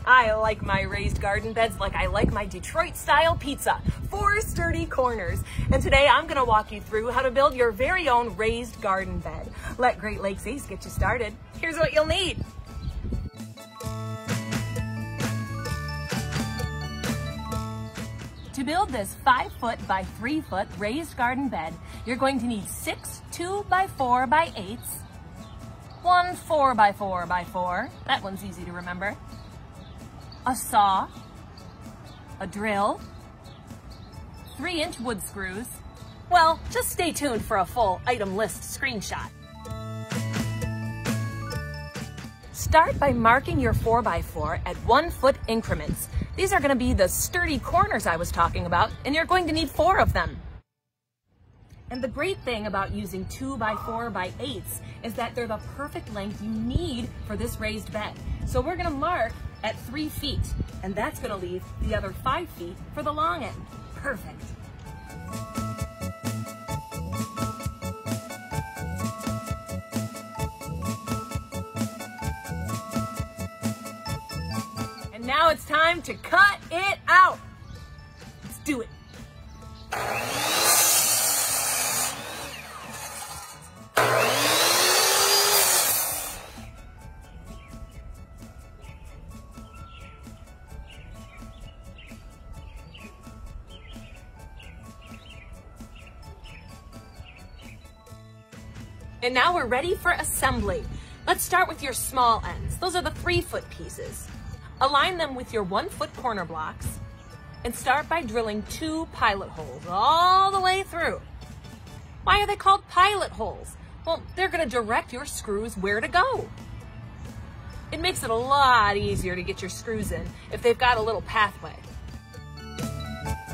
I like my raised garden beds like I like my Detroit-style pizza. 4 sturdy corners. And today I'm gonna walk you through how to build your very own raised garden bed. Let Great Lakes Ace get you started. Here's what you'll need. To build this 5-foot by 3-foot raised garden bed, you're going to need 6 2x4 by 8s, 1 4x4 by 4, that one's easy to remember, a saw, a drill, 3-inch wood screws. Well, just stay tuned for a full item list screenshot. Start by marking your 4x4 at 1-foot increments. These are going to be the sturdy corners I was talking about, and you're going to need 4 of them. And the great thing about using 2x4 by 8s is that they're the perfect length you need for this raised bed. So we're going to mark at 3 feet, and that's going to leave the other 5 feet for the long end. Perfect. And now it's time to cut it out. Let's do it. And now we're ready for assembly. Let's start with your small ends. Those are the 3-foot pieces. Align them with your 1-foot corner blocks and start by drilling 2 pilot holes all the way through. Why are they called pilot holes? Well, they're going to direct your screws where to go. It makes it a lot easier to get your screws in if they've got a little pathway.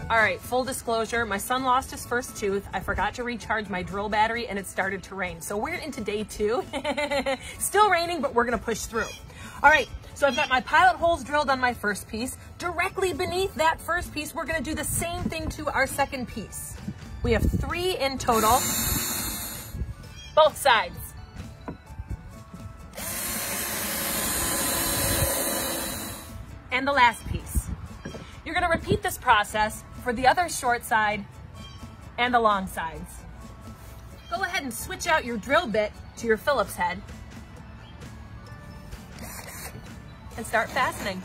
All right, full disclosure, my son lost his first tooth. I forgot to recharge my drill battery and it started to rain. So we're into day 2. Still raining, but we're gonna push through. All right, so I've got my pilot holes drilled on my first piece. Directly beneath that first piece, we're gonna do the same thing to our second piece. We have 3 in total, both sides. And the last piece. You're gonna repeat this process for the other short side and the long sides. Go ahead and switch out your drill bit to your Phillips head and start fastening.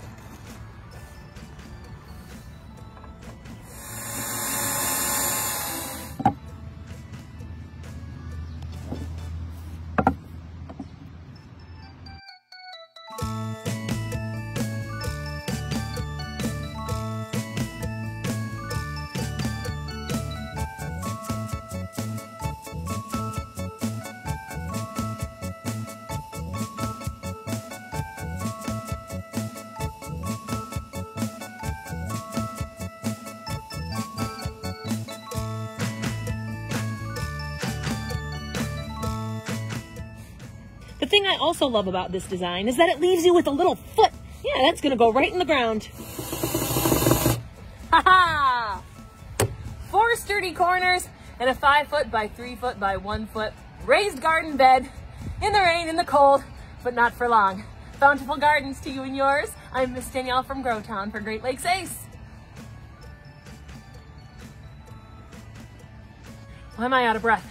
The thing I also love about this design is that it leaves you with a little foot. Yeah, that's gonna go right in the ground. Ha-ha! 4 sturdy corners and a 5-foot by 3-foot by 1-foot raised garden bed in the rain, in the cold, but not for long. Bountiful gardens to you and yours. I'm Miss Danielle from Gro-Town for Great Lakes Ace. Why am I out of breath?